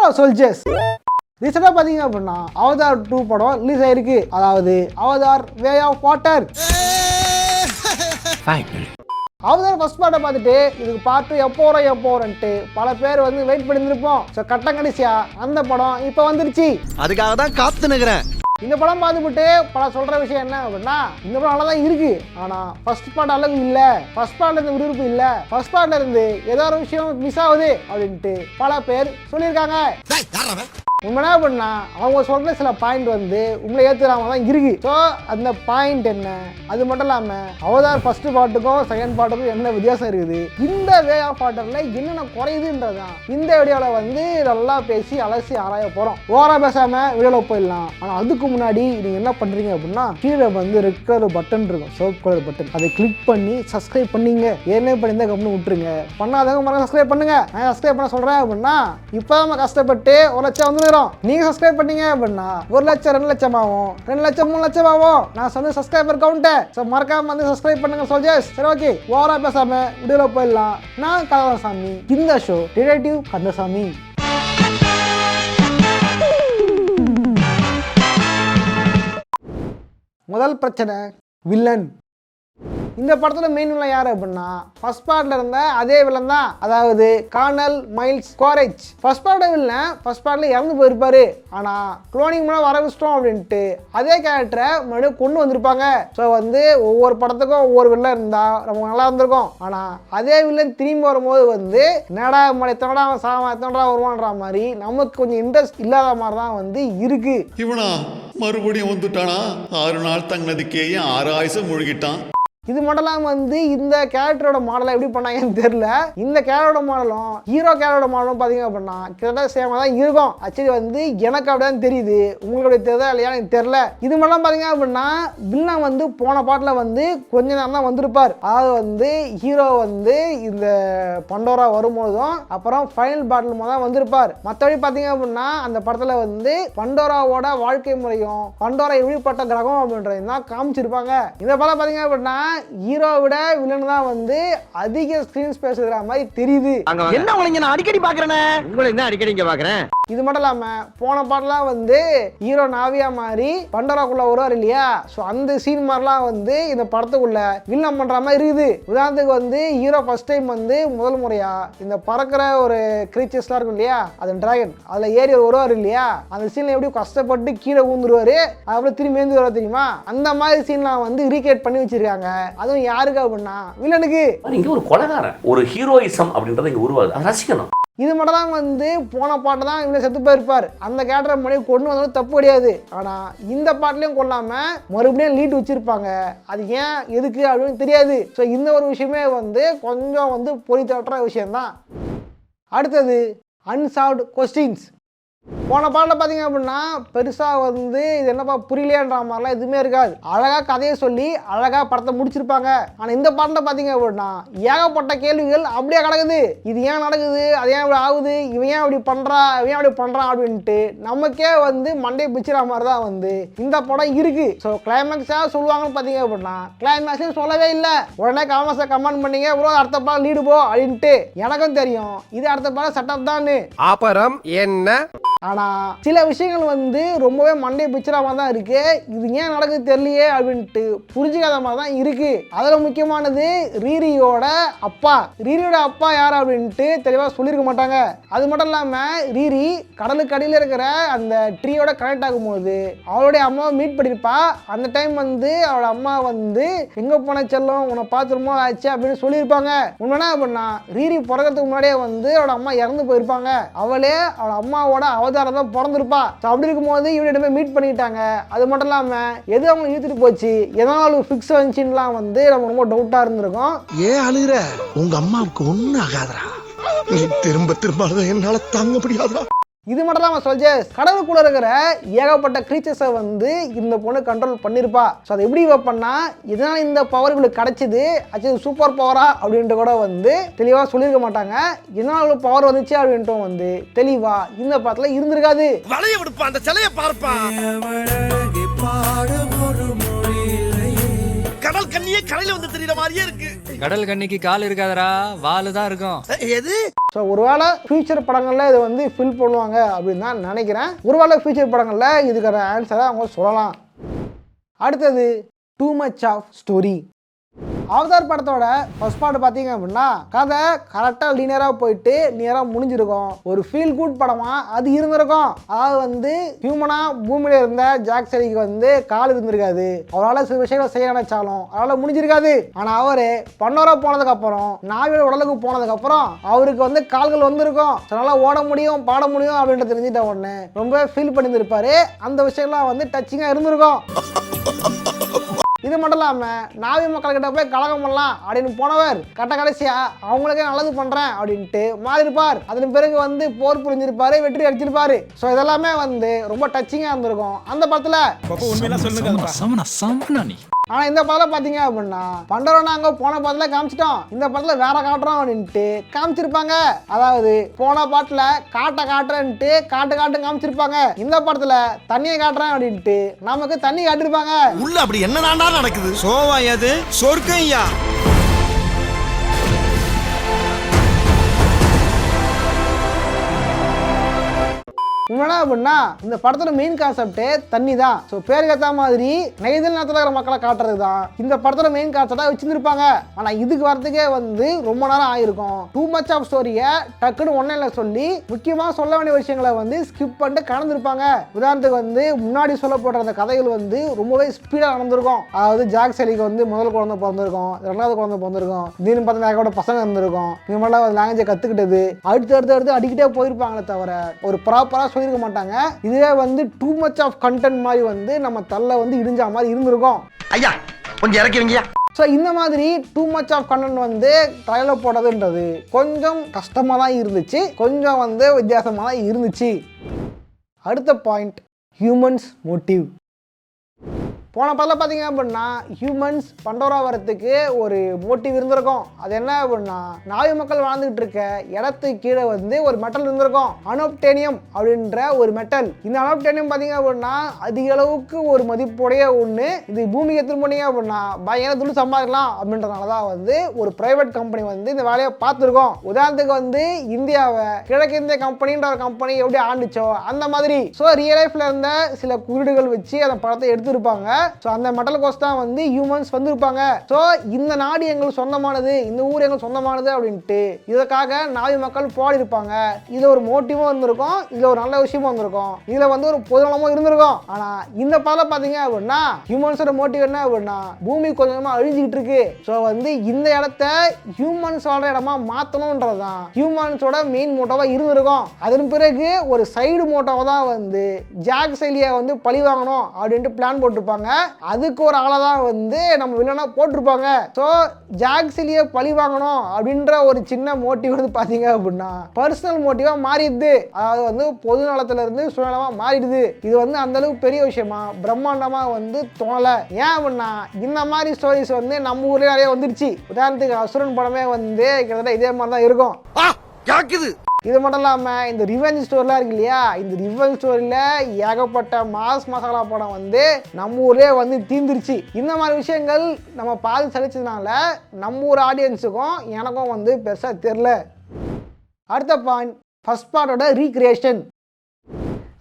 Hello soldiers, ரீசெண்டாக பார்த்தீங்க அப்படின்னா அவதார் 2 படம் ரிலீஸ் ஆயிருக்கு. அதாவது Avatar way of water. Avatar first பார்ட்டை பார்த்துட்டு இதுக்கு பார்த்து எப்போ வரோன்ட்டு பல பேர் வந்து வெயிட் பண்ணியிருப்போம். ஸோ கட்டம் கடைசியா அந்த படம் இப்போ வந்துருச்சு. அதுக்காக தான் காத்து நிற்கிறேன். இந்த படம் பார்த்துட்டு பல சொல்ற விஷயம் என்ன அப்படின்னா, இந்த படம் நல்லா தான் இருக்கு, ஆனா ஃபர்ஸ்ட் பார்ட் அளவு இல்ல, ஃபர்ஸ்ட் பார்ட்ல இருந்து விறுவிறுப்பு இல்ல, ஃபர்ஸ்ட் பார்ட்ல இருந்து ஏதோ ஒரு விஷயம் மிஸ் ஆகுது அப்படின்ட்டு பல பேர் சொல்லியிருக்காங்க. உண்மையா பண்ணா அவங்க சொல்ற சில பாயிண்ட் வந்து உங்களை ஏத்துறாம தான் இருக்கு. ஸோ அந்த பாயிண்ட் என்ன, அது மட்டும் இல்லாம அவதார் ஃபர்ஸ்ட் பார்ட்டுக்கும் செகண்ட் பார்ட்டுக்கும் என்ன வித்தியாசம் இருக்குது, இந்த வே ஆஃப் வாட்டர்ல என்னென்ன குறையுதுன்றதான் இந்த வீடியோல வந்து நல்லா பேசி அலசி ஆராய போறோம். ஓரா பேசாம வீடியோல போயிடலாம். ஆனா அதுக்கு முன்னாடி நீங்க என்ன பண்றீங்க அப்படின்னா, கீழே வந்து ரெட் கலர் பட்டன் இருக்கும், சிவப்பு கலர் பட்டன், அதை கிளிக் பண்ணி சப்ஸ்கிரைப் பண்ணீங்க. ஏற்கனவே பண்ணியிருந்தா கம்முன்னு விட்டுருங்க, பண்ணாதவங்க மறக்க சப்ஸ்கிரைப் பண்ணுங்க. நான் சப்ஸ்கிரைப் பண்ண சொல்றேன் அப்படின்னா, இப்போ நம்ம கஷ்டப்பட்டு 1 லட்சம் வந்து நீங்க சப்ஸ்கிரைப் பண்ணீங்க அப்படின்னா 1 லட்சம் 2 லட்சம் ஆகும், 2 லட்சம் 3 லட்சம் ஆகும். நான் சொன்ன சப்ஸ்கிரைபர் கவுண்ட். ஸோ மறக்காம வந்து சப்ஸ்கிரைப் பண்ணுங்க சோல்ஜர்ஸ். சரி, ஓகே, ஓவரா பேசாம வீடியோல போயிடலாம். நான் கந்தசாமி, இந்த ஷோ டிடெக்டிவ் கந்தசாமி. முதல் பிரச்சனை வில்லன். இந்த படத்துல மெயின் வில்லன் யாரு அப்படின்னா, ஃபர்ஸ்ட் பார்ட்ல இருந்த அதே வில்லன் தான், அதாவது colonel Miles Quaritch. First part villain first பார்ட்ல இறந்து போயிருப்பாரு. ஆனா குளோனிங் மூலம் வர வச்சிட்டோம் அப்படின்ட்டு அதே கேரக்டரை மறுபடியும் கொண்டு வந்திருப்பாங்க. ஸோ வந்து ஒவ்வொரு படத்துக்கும் ஒவ்வொரு வில்லன் இருந்தா ரொம்ப நல்லா இருந்திருக்கும். ஆனா அதே வில்லன் திரும்பி வரும்போது வந்து என்னடா எத்தனடா சாமா எத்தனடா வருவான்ற மாதிரி நமக்கு கொஞ்சம் இன்ட்ரெஸ்ட் இல்லாத மாதிரி தான் வந்து இருக்கு. இவனா மறுபடியும் வந்துட்டானா? 6 நாள் தங்கினதுக்கே 6 ஆயுசம் முழுகிட்டான். இது மட்டும் வந்து இந்த கேரக்டரோட மாடலை எப்படி பண்ணாங்கன்னு தெரியல. இந்த கேரக்டரோட மாடலும் ஹீரோ கேரக்டரோட மாடலும் பார்த்தீங்க அப்படின்னா கிட்டத்தட்ட சேமாக தான் இருக்கும். ஆக்சுவலி வந்து எனக்கு அப்படிதான் தெரியுது, உங்களுக்கு அப்படி தெரியுதா இல்லையா எனக்கு தெரியல. இது மட்டும் பார்த்தீங்க அப்படின்னா வில்லன் வந்து போன பாட்டில் வந்து கொஞ்ச நேரம் தான் வந்திருப்பார். அதாவது வந்து ஹீரோ வந்து இந்த பண்டோரா வரும்போதும் அப்புறம் ஃபைனல் பாட்டில் தான் வந்திருப்பார். மற்றபடி பார்த்தீங்க அப்படின்னா அந்த படத்தில் வந்து பண்டோராவோட வாழ்க்கை முறையும் பண்டோரா எப்படிப்பட்ட கிரகம் அப்படின்றது தான் காமிச்சிருப்பாங்க. இந்த படம் பார்த்தீங்க அப்படின்னா ஹீரோ விட வில்லன் தான் வந்து அதிக ஸ்கிரீன் ஸ்பேஸ் இருக்கிற மாதிரி தெரியுது. என்ன உங்களை நான் அடிக்கடி பாக்குறேனே, உங்களை என்ன அடிக்கடி இங்க பாக்குறேன். இது மட்டும் இல்லாம போன பாட்டுலாம் வந்து ஹீரோ நாவியா மாதிரி பண்டோராக்குள்ள வருவார் இல்லையா, ஸோ அந்த சீன் மாதிரிலாம் வந்து இந்த படத்துக்குள்ள வில்லன் பண்ற மாதிரி இருக்குது. உதாரணத்துக்கு வந்து ஹீரோ ஃபர்ஸ்ட் டைம் வந்து முதல் முறையா இந்த பறக்கிற ஒரு கிரீச்சர்ஸ்லாம் இருக்கும் இல்லையா, அது டிராகன், அதுல ஏறி வருவார் இல்லையா, அந்த சீன்ல எப்படி கஷ்டப்பட்டு கீழே ஊந்துருவாரு, அதுக்கப்புறம் திரும்பி ஏந்து வருவார் தெரியுமா, அந்த மாதிரி சீன்லாம் வந்து ரீக்ரியேட் பண்ணி வச்சிருக்காங்க. அதுவும் யாருக்கு அப்படின்னா வில்லனுக்கு. இங்க ஒரு கொலைகாரன், ஒரு ஹீரோயிசம் அப்படின்றது இங்க உருவாது, அதை ரசிக்கணும். இது மட்டும் தான் வந்து போன பாட்டு தான் இவ்வளோ செத்து போயிருப்பார். அந்த கேரக்டரை முன்னாடி கொண்டு வந்தாலும் தப்பு கிடையாது. ஆனால் இந்த பாட்டிலையும் கொள்ளாம மறுபடியும் லீட் வச்சிருப்பாங்க. அது ஏன் எதுக்கு அப்படின்னு தெரியாது. ஸோ இந்த ஒரு விஷயமே வந்து கொஞ்சம் வந்து பொறி தட்டுற விஷயம்தான். அடுத்தது அன்சால்வ்டு கொஸ்டின்ஸ். போன பாட்டில் பார்த்தீங்க அப்படின்னா பெருசாக வந்து இது என்னப்பா புரியலையான்ற மாதிரிலாம் எதுவுமே இருக்காது. அழகாக கதையை சொல்லி அழகாக படத்தை முடிச்சிருப்பாங்க. ஆனால் இந்த பாட்டில் பார்த்தீங்க அப்படின்னா ஏகப்பட்ட கேள்விகள் அப்படியே கிடக்குது. இது ஏன் நடக்குது, அது ஏன் இப்படி ஆகுது, இவன் ஏன் அப்படி பண்ணுறா, இவன் அப்படி பண்ணுறான் அப்படின்ட்டு நமக்கே வந்து மண்டே பிச்சுற மாதிரி தான் வந்து இந்த படம் இருக்கு. ஸோ கிளைமேக்ஸாக சொல்லுவாங்கன்னு பார்த்தீங்க அப்படின்னா கிளைமேக்ஸும் சொல்லவே இல்லை. உடனே காமெண்ட்ஸை கமெண்ட் பண்ணீங்க ப்ரோ அடுத்த பாடம் லீடு போ அப்படின்ட்டு. எனக்கும் தெரியும் இது அடுத்த பாடம் செட்டப் தான். அப்புறம் என்ன, ஆனா சில விஷயங்கள் வந்து ரொம்பவே மண்டே பிச்சுறாம தான் இருக்கு. இது ஏன் நடக்குது தெரியலையே அப்படின்ட்டு புரிஞ்சுக்காத மாதிரி தான் இருக்கு. அதுல முக்கியமானது ரீரியோட அப்பா. ரீரியோட அப்பா யார் அப்படின்ட்டு தெளிவா சொல்லியிருக்க மாட்டாங்க. அது மட்டும் இல்லாம ரீரி கடலுக்கு அடியில் இருக்கிற அந்த ட்ரீயோட கனெக்ட் ஆகும்போது அவளுடைய அம்மாவை மீட் பண்ணிருப்பா. அந்த டைம் வந்து அவளோட அம்மா வந்து எங்க போன செல்லம் உன்னை பார்த்துருமோ ஆச்சு அப்படின்னு சொல்லியிருப்பாங்க. உண்மைனா அப்படின்னா ரீரி பிறக்கிறதுக்கு முன்னாடியே வந்து அவளோட அம்மா இறந்து போயிருப்பாங்க. அவளே அவளோட அம்மாவோட அவதாரம் தான் பிறந்திருப்பா. அப்படி இருக்கும்போது இவனிடமே மீட் பண்ணிட்டாங்க. அது மட்டும் இல்லாம எது அவங்க இழுத்துட்டு போச்சு, எதனால ஃபிக்ஸ் வந்துச்சுலாம் வந்து நம்ம ரொம்ப டவுட்டா இருந்திருக்கும். ஏன் அழுகுற, உங்க அம்மாவுக்கு ஒன்னும் ஆகாதரா, நீ திரும்ப திரும்ப என்னால தாங்க முடியாதா. இது மட்டும் தான் சோல்ஜர்ஸ், கடவுளுக்குள்ள இருக்கிற ஏகப்பட்ட கிரீச்சர்ஸை வந்து இந்த பொண்ணு கண்ட்ரோல் பண்ணியிருப்பா. ஸோ அதை எப்படி வைப்பண்ணா இதனால இந்த பவர் இவளுக்கு கிடைச்சிது, ஆக்சுவலி சூப்பர் பவரா அப்படின்ட்டு கூட வந்து தெளிவாக சொல்லியிருக்க மாட்டாங்க. இதனால இவளுக்கு பவர் வந்துச்சு அப்படின்ட்டு வந்து தெளிவா இந்த படத்தில் இருந்திருக்காது. வளைய விடுப்பா, அந்த சிலையை பார்ப்பா, கடல் கண்ணியே கரையில வந்து தெரியற மாதிரியே இருக்கு. கடல் கண்ணிக்கு கால் இருக்காதரா, வாலு தான் இருக்கும். எது? ஸோ ஒருவேளை ஃபியூச்சர் படங்களில் இதை வந்து ஃபில் பண்ணுவாங்க அப்படின்னு தான் நினைக்கிறேன். ஒருவேளை ஃபியூச்சர் படங்களில் இதுக்கான ஆன்சரை அவங்க சொல்லலாம். அடுத்தது too much of story. Avatar படத்தோட ஃபர்ஸ்ட் பார்ட் பார்த்தீங்க அப்படின்னா கதை கரெக்டாக லீனியராக போயிட்டு நேராக முடிஞ்சிருக்கும். ஒரு ஃபீல் குட் படமாக அது இருந்திருக்கும். அதாவது வந்து ஹியூமனாக பூமியில் இருந்த ஜாக் செலிக்கு வந்து கால் இருந்திருக்காது. அவரால் சில விஷயங்களை செய்ய நினைச்சாலும் அவரால் முடிஞ்சிருக்காது. ஆனால் அவர் பன்னோரா போனதுக்கப்புறம் நாவியோட உடலுக்கு போனதுக்கப்புறம் அவருக்கு வந்து கால்கள் வந்திருக்கும். அதனால் ஓட முடியும் பாட முடியும் அப்படின்ற தெரிஞ்சுட்ட உடனே ரொம்ப ஃபீல் பண்ணியிருந்திருப்பாரு. அந்த விஷயம்லாம் வந்து டச்சிங்காக இருந்திருக்கும். இது மட்டும் இல்லாமல் நாவி மக்கள்கிட்ட போய் கலகம் பண்ணலாம் அப்படின்னு போனவர் கடைசியா அவங்களுக்கே நல்லது பண்றேன் அப்படின்ட்டு மாறியிருப்பார். அதன் பிறகு வந்து போர் புரிஞ்சிருப்பாரு, வெற்றி அடிச்சிருப்பாரு. ஸோ இதெல்லாமே வந்து ரொம்ப டச்சிங்காக இருந்திருக்கும் அந்த படத்துல. ஆனால் இந்த படத்தில் பார்த்தீங்க அப்படின்னா பண்டோரா நாங்கள் போன படத்தில் காமிச்சிட்டோம், இந்த படத்தில் வேற காட்டுறோம் அப்படின்ட்டு காமிச்சிருப்பாங்க. அதாவது போன பாட்டில் காட்டுறேன்ட்டு காட்டு காமிச்சிருப்பாங்க. இந்த படத்தில் தண்ணியை காட்டுறேன் அப்படின்ட்டு நமக்கு தண்ணி காட்டிருப்பாங்க. உள்ள அப்படி என்னடா நடக்குது? சோவா அது சொர்க்கையா? உண்மையா அப்படின்னா இந்த படத்தோட மெயின் கான்செப்டே தண்ணி தான். ஸோ பேருக்கு ஏற்ற மாதிரி நெய்தல் நேரத்தில் இருக்கிற மக்களை காட்டுறது தான் இந்த படத்தோட மெயின் கான்செப்டாக வச்சுருப்பாங்க. ஆனால் இதுக்கு வரதுக்கே வந்து ரொம்ப நேரம் ஆயிருக்கும். டூ மச் ஆஃப் ஸ்டோரியை டக்குன்னு ஒன்றையில சொல்லி முக்கியமாக சொல்ல வேண்டிய விஷயங்களை வந்து ஸ்கிப் பண்ணிட்டு கலந்துருப்பாங்க. உதாரணத்துக்கு வந்து முன்னாடி சொல்லப்படுற அந்த கதைகள் வந்து ரொம்பவே ஸ்பீடாக நடந்திருக்கும். அதாவது ஜாக் செலிக்கு வந்து முதல் குழந்தை பிறந்திருக்கும், ரெண்டாவது குழந்தை பிறந்திருக்கும், திடீர்னு பார்த்தா நிறைய பசங்க இருந்திருக்கும். இந்த மாதிரிலாம் லாங்குவேஜை கற்றுக்கிட்டது அடுத்து அடிக்கிட்டே போயிருப்பாங்களே தவிர ஒரு ப்ராப்பராக சொல்லியிருக்க மாட்டாங்க. இதுவே வந்து டூ மச் ஆஃப் கண்டென்ட் மாதிரி வந்து நம்ம தள்ள வந்து இடிஞ்சா மாதிரி இருந்திருக்கும். ஐயா கொஞ்சம் இறக்கிவீங்க. ஸோ இந்த மாதிரி டூ மச் ஆஃப் கண்டென்ட் வந்து ட்ரையலில் போடுறதுன்றது கொஞ்சம் கஷ்டமாக தான் இருந்துச்சு, கொஞ்சம் வந்து வித்தியாசமாக தான் இருந்துச்சு. அடுத்த பாயிண்ட் ஹியூமன்ஸ் மோட்டிவ். போன படத்தில் பார்த்தீங்க அப்படின்னா ஹியூமன்ஸ் பண்டோரா வரத்துக்கு ஒரு மோட்டிவ் இருந்திருக்கும். அது என்ன அப்படின்னா நாவி மக்கள் வாழ்ந்துகிட்டு இருக்க இடத்துக்கு கீழே வந்து ஒரு மெட்டல் இருந்திருக்கும், அனோப்டேனியம் அப்படின்ற ஒரு மெட்டல். இந்த அனோப்டேனியம் பார்த்தீங்க அப்படின்னா அதிக அளவுக்கு ஒரு மதிப்புடைய ஒன்று. இது பூமிக்கு எடுத்துட்டு போனீங்க அப்படின்னா பயங்கர துளி சம்பாதிக்கலாம் அப்படின்றதுனால தான் வந்து ஒரு பிரைவேட் கம்பெனி வந்து இந்த வேலையை பார்த்துருக்கோம். உதாரணத்துக்கு வந்து இந்தியாவை கிழக்கிந்திய கம்பெனின்ற ஒரு கம்பெனி எப்படி ஆண்டுச்சோ அந்த மாதிரி. ஸோ ரியல் லைஃப்ல இருந்த சில குறியீடுகள் வச்சு அந்த படத்தை எடுத்திருப்பாங்க. ஸோ அந்த மெட்டல் கோஸ்ட் தான் வந்து ஹியூமன்ஸ் வந்திருப்பாங்க. ஸோ இந்த நாடு எங்களுக்கு சொந்தமானது, இந்த ஊர் எங்களுக்கு சொந்தமானது அப்படின்ட்டு இதற்காக நாவி மக்கள் போராடி இருப்பாங்க. இதில் ஒரு மோட்டிவும் இருந்திருக்கும், இதில் ஒரு நல்ல விஷயமும் வந்திருக்கும், இதில் வந்து ஒரு பொதுநலமும் இருந்திருக்கும். ஆனால் இந்த படம் பார்த்தீங்க அப்படின்னா ஹியூமன்ஸோட மோட்டிவ் என்ன அப்படின்னா பூமி கொஞ்சமாக அழிஞ்சிக்கிட்டு இருக்கு. ஸோ வந்து இந்த இடத்த ஹியூமன்ஸ் வாழ்ற இடமா மாற்றணுன்றது தான் ஹியூமன்ஸோட மெயின் மோட்டோவாக இருந்திருக்கும். அதன் பிறகு ஒரு சைடு மோட்டோவை தான் வந்து ஜாக் செலியை வந்து பழி வாங்கணும் அப்படின்ட்டு பிளான் போட்டிருப்பாங்க. அதுக்கு ஒரு ஆளை தான் வந்து நம்ம வில்லனா போட்டிருப்பாங்க. ஸோ ஜாக் செலியை பழி வாங்கணும் அப்படின்ற ஒரு சின்ன மோட்டிவ் வந்து பார்த்தீங்க அப்படின்னா பர்சனல் மோட்டிவாக மாறிடுது. அதாவது வந்து பொது நலத்துல இருந்து சுயநலமாக மாறிடுது. இது வந்து அந்த அளவுக்கு பெரிய விஷயமா பிரம்மாண்டமாக வந்து தோணலை. ஏன் அப்படின்னா இந்த மாதிரி ஸ்டோரிஸ் வந்து நம்ம ஊர்லேயே நிறைய வந்துருச்சு. உதாரணத்துக்கு அசுரன் படமே வந்து கிட்டத்தட்ட இதே மாதிரி தான் இருக்கும். இது மட்டும் இல்லாமல் இந்த ரிவெஞ்ச் ஸ்டோரிலாம் இருக்கு இல்லையா, இந்த ரிவெஞ்ச் ஸ்டோரியில் ஏகப்பட்ட மாஸ் மசாலா படம் வந்து நம்ம ஊர்லேயே வந்து தீர்ந்துருச்சு. இந்த மாதிரி விஷயங்கள் நம்ம பார்த்து சலிச்சதுனால நம்ம ஊர் ஆடியன்ஸுக்கும் எனக்கும் வந்து பெருசாக தெரில. அடுத்த பாயிண்ட் ஃபர்ஸ்ட் பார்ட்டோட ரீக்ரியேஷன்.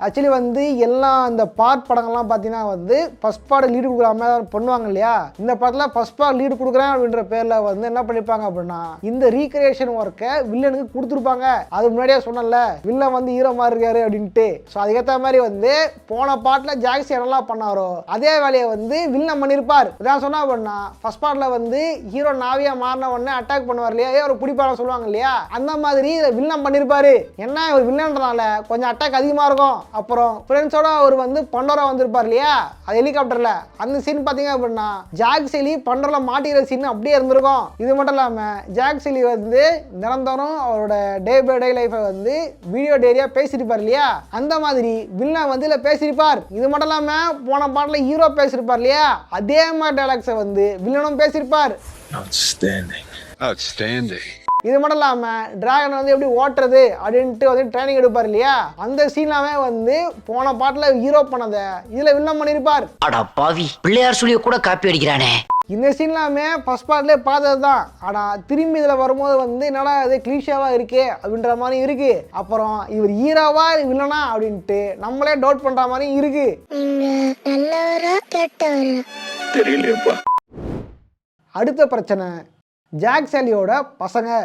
ஆக்சுவலி வந்து எல்லாம் அந்த பார்ட் படங்கள்லாம் பார்த்தீங்கன்னா வந்து ஃபர்ஸ்ட் பார்ட் லீடு கொடுக்குற மாதிரி பண்ணுவாங்க இல்லையா. இந்த படத்தில் ஃபர்ஸ்ட் பார்ட் லீடு கொடுக்குறேன் அப்படின்ற பேரில் வந்து என்ன பண்ணியிருப்பாங்க அப்படின்னா இந்த ரீக்ரியேஷன் ஒர்க்கை வில்லனுக்கு கொடுத்துருப்பாங்க. அது முன்னாடியே சொன்னல வில்லன் வந்து ஹீரோ மாதிரி இருக்காரு அப்படின்ட்டு. ஸோ அதுக்கேற்ற மாதிரி வந்து போன பார்ட்டில் ஜாக்சி என்னெல்லாம் பண்ணாரோ அதே வேலையை வந்து வில்லன் பண்ணியிருப்பார். இதான் சொன்னா அப்படின்னா ஃபர்ஸ்ட் பார்ட்டில் வந்து ஹீரோ நாவியா மாறின உடனே அட்டாக் பண்ணுவார் இல்லையா, ஒரு பிடிப்பார சொல்லுவாங்க இல்லையா, அந்த மாதிரி வில்லன் பண்ணியிருப்பாரு. என்ன ஒரு வில்லன்றனால கொஞ்சம் அட்டாக் அதிகமாக இருக்கும். அப்புறம் ஃப்ரெண்ட்ஸோட அவர் வந்து பண்டோரா வந்திருப்பார் இல்லையா, அது ஹெலிகாப்டர்ல அந்த சீன் பார்த்தீங்க அப்படின்னா ஜாக் செலி பண்டோரா மாட்டிக்கிற சீன் அப்படியே இருந்திருக்கும். இது மட்டும் இல்லாமல் ஜாக் செலி வந்து நிரந்தரம் அவரோட டே பை டே லைஃபை வந்து வீடியோ டேரியா பேசியிருப்பார் இல்லையா, அந்த மாதிரி வில்லன் வந்து இதில் பேசியிருப்பார். இது மட்டும் இல்லாமல் போன பாட்டில் ஹீரோ பேசியிருப்பார் இல்லையா, அதே மாதிரி டைலாக்ஸை வந்து வில்லனும் பேசியிருப்பார். இது மட்டும் இல்லாமல் டிராகன் வந்து எப்படி ஓட்டுறது அப்படின்ட்டு வந்து ட்ரைனிங் எடுப்பார் இல்லையா, அந்த சீனாவே வந்து போன பாட்டில் ஹீரோ பண்ணதை இதில் வில்லன் பண்ணியிருப்பார். அடா பாவி, பிள்ளையார் சொல்லிய கூட காப்பி அடிக்கிறானே. இந்த சீன்லாமே ஃபர்ஸ்ட் பார்ட்லேயே பார்த்தது தான். ஆனால் திரும்பி இதில் வரும்போது வந்து என்னடா அது கிளீஷாவாக இருக்கே அப்படின்ற மாதிரி இருக்கு. அப்புறம் இவர் ஹீரோவா வில்லனா அப்படின்ட்டு நம்மளே டவுட் பண்ணுற மாதிரி இருக்கு. தெரியலையப்பா. அடுத்த பிரச்சனை ஜாக் சாலியோட பசங்க.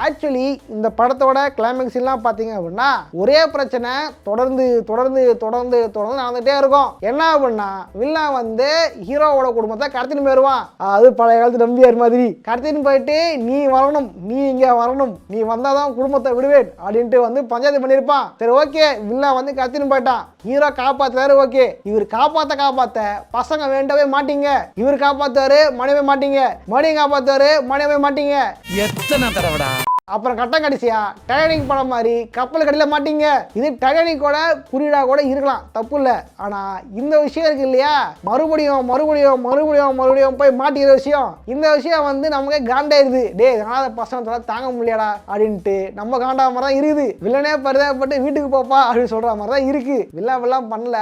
ஆக்சுவலி இந்த படத்தோட கிளைமேக்ஸ் எல்லாம் பார்த்தீங்க அப்படின்னா ஒரே பிரச்சனை தொடர்ந்து தொடர்ந்து தொடர்ந்து தொடர்ந்து நடந்துகிட்டே இருக்கும். என்ன அப்படின்னா வில்லன் வந்து ஹீரோவோட குடும்பத்தை கடத்தின்னு போயிடுவான். அது பழைய காலத்து நம்பியார் மாதிரி கடத்தின்னு போயிட்டு நீ வரணும், நீ இங்கே வரணும், நீ வந்தால் தான் குடும்பத்தை விடுவேன் அப்படின்ட்டு வந்து பஞ்சாயத்து பண்ணியிருப்பான். சரி ஓகே, வில்லன் வந்து கடத்தின்னு போயிட்டான், ஹீரோ காப்பாற்றுறாரு. ஓகே, இவர் காப்பாற்ற பசங்க வேண்டவே மாட்டீங்க, இவர் காப்பாற்றுவாரு மனைவி மாட்டீங்க, மறுபடியும் காப்பாற்றுவாரு மனைவி மாட்டீங்க. எத்தனை தடவைடா? அப்புறம் கட்டம் கடைசியா டைட்டானிக் படம் மாதிரி கப்பல் கடையில் மாட்டீங்க. இது டைட்டானிக்கோட குறியீடா கூட இருக்கலாம், தப்பு இல்லை. ஆனால் இந்த விஷயம் இருக்கு இல்லையா, மறுபடியும் மறுபடியும் மறுபடியும் மறுபடியும் போய் மாட்டிக்கிற விஷயம், இந்த விஷயம் வந்து நமக்கே காண்டாயிருது. டே காணாத பசங்க தாங்க முடியாடா அப்படின்ட்டு நம்ம காண்டா மாதிரி தான் இருக்குது. வில்லனே பரிதாபப்பட்டு வீட்டுக்கு போப்பா அப்படின்னு சொல்ற மாதிரி தான் இருக்கு. வில்லாம் பண்ணல,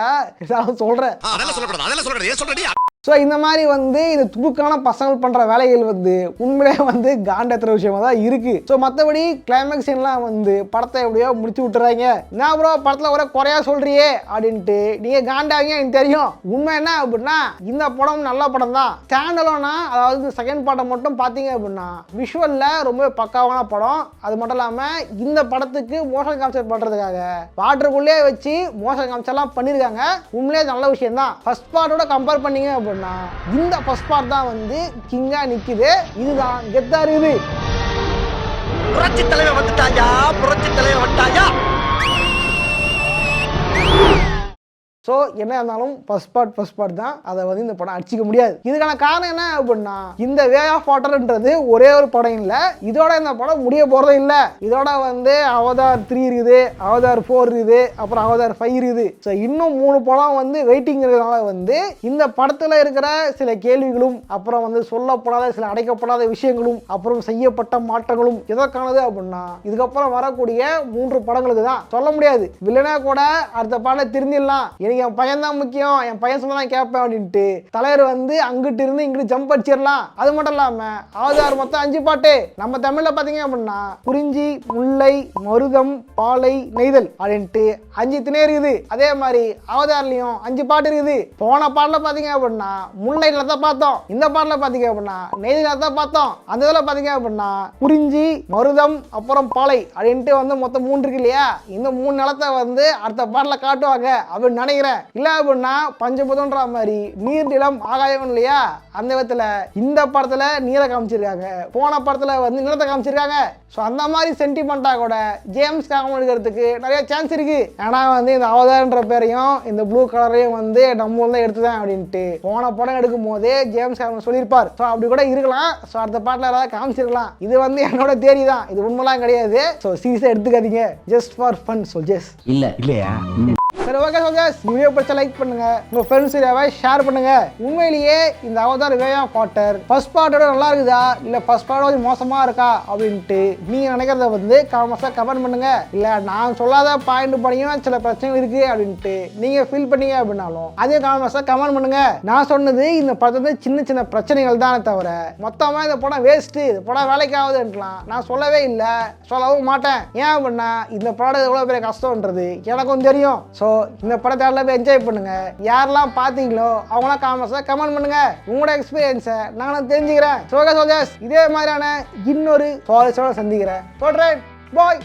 சொல்றேன். ஸோ இந்த மாதிரி வந்து இது துடுக்கான பசங்கள் பண்ணுற வேலைகள் வந்து உண்மையிலே வந்து காண்டத்துற விஷயமா தான் இருக்குது. ஸோ மற்றபடி கிளைமேக்ஸ் எல்லாம் வந்து படத்தை எப்படியோ முடிச்சு விட்டுறாங்க. நான் ப்ரோ படத்தில் ஒரே குறையா சொல்கிறியே அப்படின்ட்டு நீங்கள் காண்டாங்க எனக்கு தெரியும். உண்மை என்ன அப்படின்னா இந்த படம் நல்ல படம் தான். ஸ்டாண்டலோனா அதாவது செகண்ட் பார்ட்டை மட்டும் பார்த்தீங்க அப்படின்னா விஷுவலில் ரொம்ப பக்காவான படம். அது மட்டும் இல்லாமல் இந்த படத்துக்கு மோஷன் கான்செப்ட் பண்ணுறதுக்காக வாட்டருக்குள்ளே வச்சு மோஷன் கான்செப்ட்லாம் பண்ணியிருக்காங்க. உண்மையிலே நல்ல விஷயம் தான். ஃபர்ஸ்ட் பார்ட்டோட கம்பேர் பண்ணீங்க இந்த ஃபர்ஸ்ட் பார்ட் தான் வந்து கிங்கா நிக்குது. இதுதான் கெத்தா இருக்குது. புரட்சி தலைவர் வந்துட்டாயா, புரட்சி தலைவர் வந்துட்டாயா. ஸோ என்ன இருந்தாலும் ஃபர்ஸ்ட் பார்ட் தான். அதை வந்து இந்த படம் அடிச்சிக்க முடியாது. இதுக்கான காரணம் என்ன அப்படின்னா இந்த வே ஆஃப் வாட்டர்ன்றது ஒரே ஒரு படம் இல்லை. இதோட இந்த படம் முடிய போகிறதே இல்லை. இதோட வந்து அவதார் 3 இருக்குது, அவதார் 4 இருக்குது, அப்புறம் அவதார் 5 இருக்குது. ஸோ இன்னும் 3 படம் வந்து வெயிட்டிங்கிறதுனால வந்து இந்த படத்தில் இருக்கிற சில கேள்விகளும் அப்புறம் வந்து சொல்லப்படாத சில அடைக்கப்படாத விஷயங்களும் அப்புறம் செய்யப்பட்ட மாற்றங்களும் எதற்கானது அப்படின்னா இதுக்கப்புறம் வரக்கூடிய 3 படங்களுக்கு தான். சொல்ல முடியாது வில்லனா கூட அடுத்த பாடம் திருந்திடலாம், என் பையன் தான் முக்கியம், என் பையன் சொன்னா தான் கேட்பேன் அப்படின்ட்டு தலைவர் வந்து அங்கிட்டு இருந்து இங்கிட்டு ஜம்ப் அடிச்சிடலாம். அது மட்டும் இல்லாம அவதார் மொத்தம் 5 பாட்டு. நம்ம தமிழ்ல பாத்தீங்க அப்படின்னா குறிஞ்சி, முல்லை, மருதம், பாலை, நெய்தல் அப்படின்ட்டு 5 திணை இருக்குது. அதே மாதிரி அவதார்லயும் 5 பாட்டு இருக்குது. போன பாட்டுல பாத்தீங்க அப்படின்னா முல்லைல தான் பார்த்தோம், இந்த பாட்டுல பாத்தீங்க அப்படின்னா நெய்தல தான் பார்த்தோம். அந்த இதுல பாத்தீங்க அப்படின்னா குறிஞ்சி, மருதம், அப்புறம் பாலை அப்படின்ட்டு வந்து மொத்தம் 3 இருக்கு இல்லையா. இந்த 3 நிலத்தை வந்து அடுத்த பாட்டுல காட்டுவாங்க அப்படின்னு நினைக்கிறேன். இல்ல அப்படின்னா பஞ்சபூதம்ன்ற மாதிரி நீர், நிலம், ஆகாயம் இல்லையா, அந்த விதத்துல இந்த படத்துல நீரை காமிச்சிருக்காங்க, போன படத்துல வந்து நிலத்தை காமிச்சிருக்காங்க. ஸோ அந்த மாதிரி சென்டிமெண்டா கூட ஜேம்ஸ் கேமரன் எடுக்கிறதுக்கு நிறைய சான்ஸ் இருக்கு. ஏன்னா வந்து இந்த அவதாரன்ற பேரையும் இந்த ப்ளூ கலரையும் வந்து நம்ம தான் எடுத்துதான் அப்படின்ட்டு போன படம் எடுக்கும் போதே ஜேம்ஸ் கேமரன் சொல்லியிருப்பார். ஸோ அப்படி கூட இருக்கலாம். ஸோ அடுத்த பாட்டில் ஏதாவது காமிச்சிருக்கலாம். இது வந்து என்னோட தேரி தான், இது உண்மைலாம் கிடையாது. ஸோ சீரியஸாக எடுத்துக்காதீங்க, ஜஸ்ட் ஃபார் ஃபன் சோல்ஜர்ஸ். இல்லையா சரி ஓகே சோல்ஜர்ஸ், வீடியோ பிடிச்சா லைக் பண்ணுங்க, உங்க ஃப்ரெண்ட்ஸ் ஷேர் பண்ணுங்க. உண்மையிலேயே இந்த Avatar way of water first பார்ட்டோட நல்லா இருக்குதா இல்ல ஃபர்ஸ்ட் பார்ட்டோட மோசமா இருக்கா அப்படின்ட்டு நீங்க நினைக்கிறத வந்து காமெண்ட்ஸா கமெண்ட் பண்ணுங்க. இல்ல நான் சொல்லாத பாயிண்ட் பண்ணியும் சில பிரச்சனைகள் இருக்கு அப்படின்ட்டு நீங்க ஃபீல் பண்ணீங்க அப்படின்னாலும் அதே காமெண்ட்ஸா கமெண்ட் பண்ணுங்க. நான் சொன்னது இந்த படத்துல சின்ன சின்ன பிரச்சனைகள் தானே தவிர மொத்தமா இந்த படம் வேஸ்ட், இந்த படம் வேலைக்கு ஆகுதுன்னுலாம் நான் சொல்லவே இல்லை, சொல்லவும் மாட்டேன். ஏன் அப்படின்னா இந்த படம் எவ்வளவு பெரிய கஷ்டம்ன்றது எனக்கும் தெரியும். ஸோ இந்த படத்தை எல்லாம் போய் என்ஜாய் பண்ணுங்க. யாரெல்லாம் பார்த்தீங்களோ அவங்களாம் காமெண்ட்ஸை கமெண்ட் பண்ணுங்க. உங்களோட எக்ஸ்பீரியன்ஸை நானும் தெரிஞ்சுக்கிறேன். சோல்ஜர்ஸ் இதே மாதிரியான இன்னொரு ஃபாலோவர்ஸோட சந்திக்கிறேன். சொல்றேன் பாய்.